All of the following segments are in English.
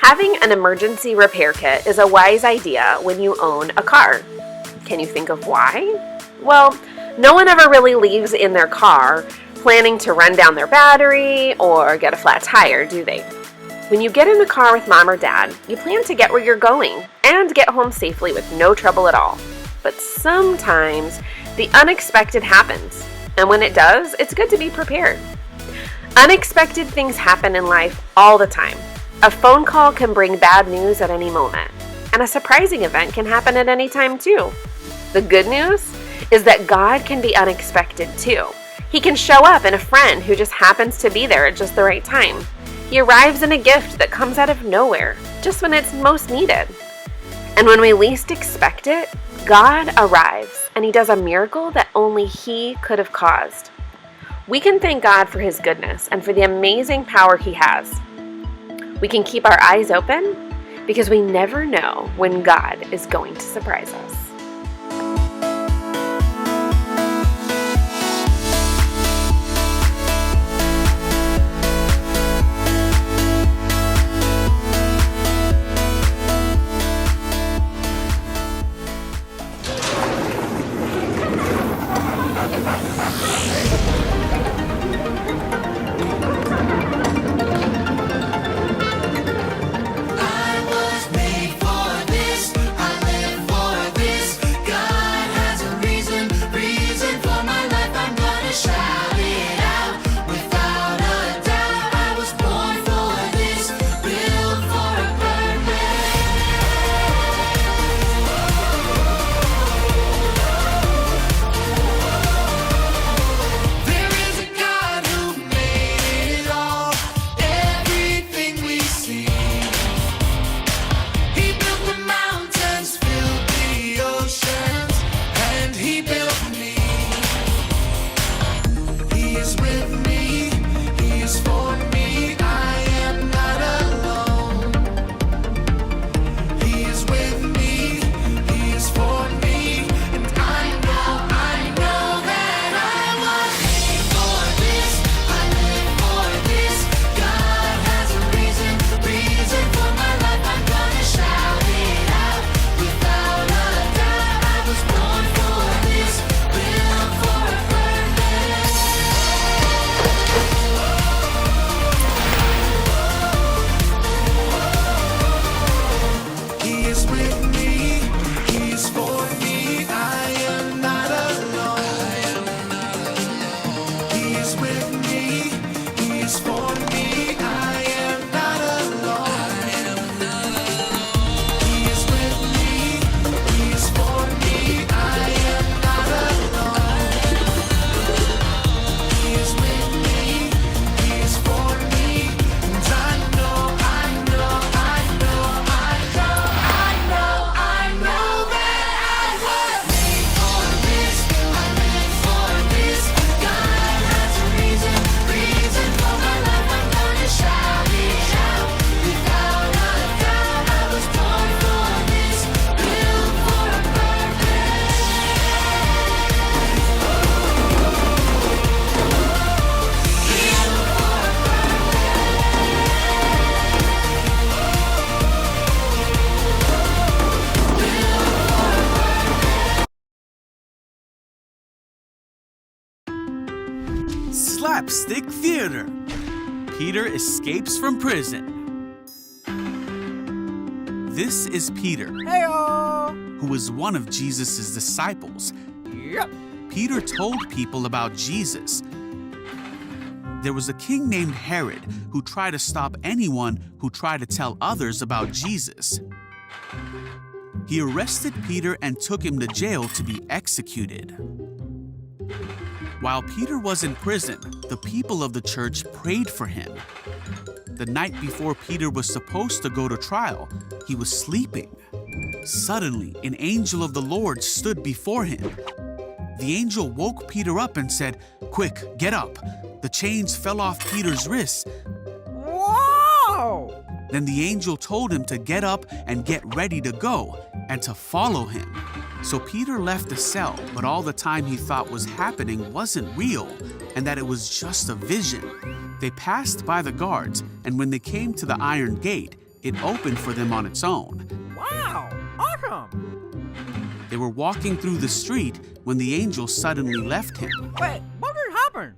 Having an emergency repair kit is a wise idea when you own a car. Can you think of why? Well, no one ever really leaves in their car planning to run down their battery or get a flat tire, do they? When you get in a car with mom or dad, you plan to get where you're going and get home safely with no trouble at all. But sometimes the unexpected happens, and when it does, it's good to be prepared. Unexpected things happen in life all the time. A phone call can bring bad news at any moment, and a surprising event can happen at any time too. The good news is that God can be unexpected too. He can show up in a friend who just happens to be there at just the right time. He arrives in a gift that comes out of nowhere, just when it's most needed. And when we least expect it, God arrives, and He does a miracle that only He could have caused. We can thank God for His goodness and for the amazing power He has. We can keep our eyes open because we never know when God is going to surprise us. Slapstick Theater. Peter escapes from prison. This is Peter, who was one of Jesus' disciples. Yep. Peter told people about Jesus. There was a king named Herod who tried to stop anyone who tried to tell others about Jesus. He arrested Peter and took him to jail to be executed. While Peter was in prison, the people of the church prayed for him. The night before Peter was supposed to go to trial, he was sleeping. Suddenly, an angel of the Lord stood before him. The angel woke Peter up and said, "Quick, get up." The chains fell off Peter's wrists. Whoa! Then the angel told him to get up and get ready to go and to follow him. So Peter left the cell, but all the time he thought was happening wasn't real and that it was just a vision. They passed by the guards, and when they came to the iron gate, it opened for them on its own. Wow! Awesome! They were walking through the street when the angel suddenly left him. Wait, what just happened?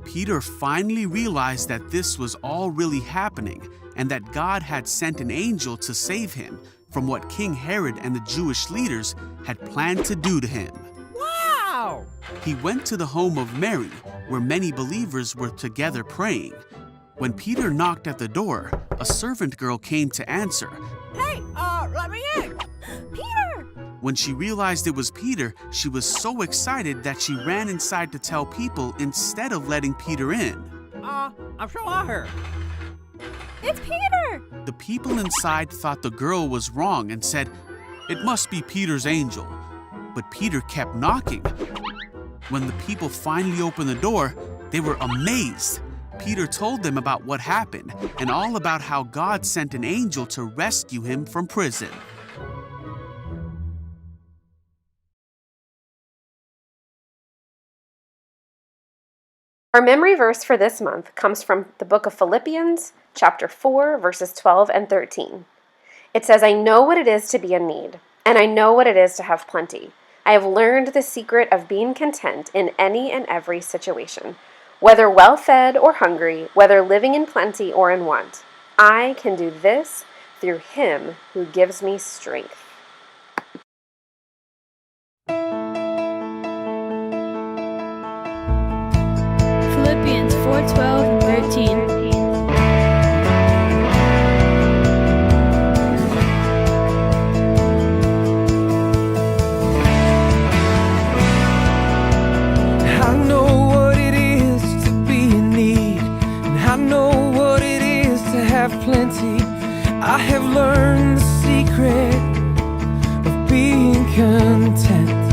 Peter finally realized that this was all really happening and that God had sent an angel to save him from what King Herod and the Jewish leaders had planned to do to him. Wow! He went to the home of Mary, where many believers were together praying. When Peter knocked at the door, a servant girl came to answer. Hey, let me in! Peter! When she realized it was Peter, she was so excited that she ran inside to tell people instead of letting Peter in. I'm sure I heard. It's Peter! The people inside thought the girl was wrong and said, "It must be Peter's angel." But Peter kept knocking. When the people finally opened the door, they were amazed. Peter told them about what happened and all about how God sent an angel to rescue him from prison. Our memory verse for this month comes from the book of Philippians, chapter 4, verses 12 and 13. It says, "I know what it is to be in need, and I know what it is to have plenty. I have learned the secret of being content in any and every situation, whether well-fed or hungry, whether living in plenty or in want. I can do this through Him who gives me strength." Philippians 4:12 and 13. I know what it is to be in need, and I know what it is to have plenty. I have learned the secret of being content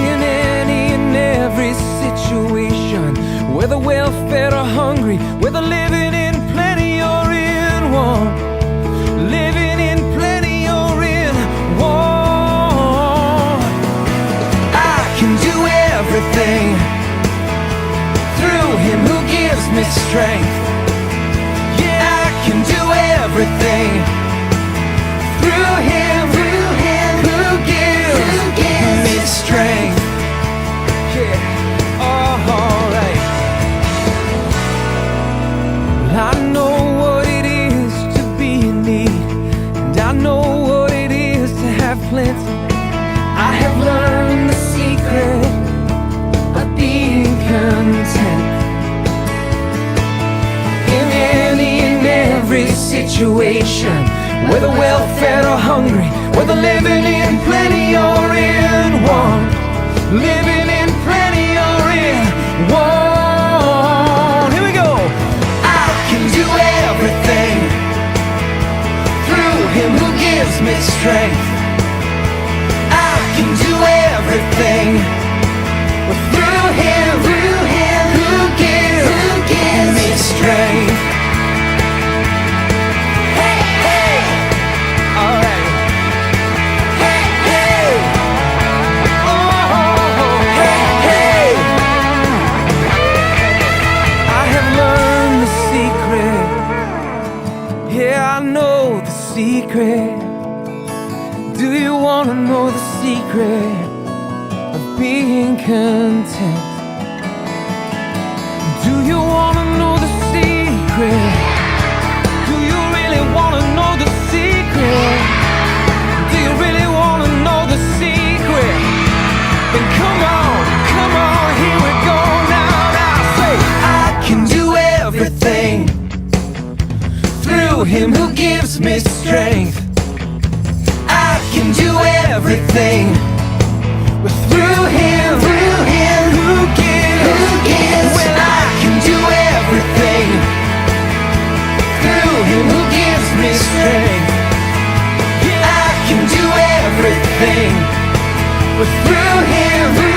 in any and every situation, whether well-fed or hungry, whether living in plenty or in want, living in plenty or in want. I can do everything through Him who gives me strength. Yeah, I can do everything through Him who gives me strength. Yeah, alright. Well, I know what it is to be in need, and I know what it is to have plenty. I have learned the secret of being content in any and every situation, whether well-fed or hungry, whether living in plenty or in want, living in plenty or in want. Here we go. I can do everything through Him who gives me strength. I can do everything through Him who gives me strength. Hey, hey, all right. Hey, hey, oh, hey, hey. I have learned the secret. Yeah, I know the secret. Do you want to know the secret of being content? Do you want to know the secret? Do you really want to know the secret? Do you really want to know the secret? Then come on, here we go now. Now say, I can do everything through Him who gives me strength. I can do everything through Him who gives. Well, I can do everything through Him who gives me strength. Yeah, I can do everything through Him who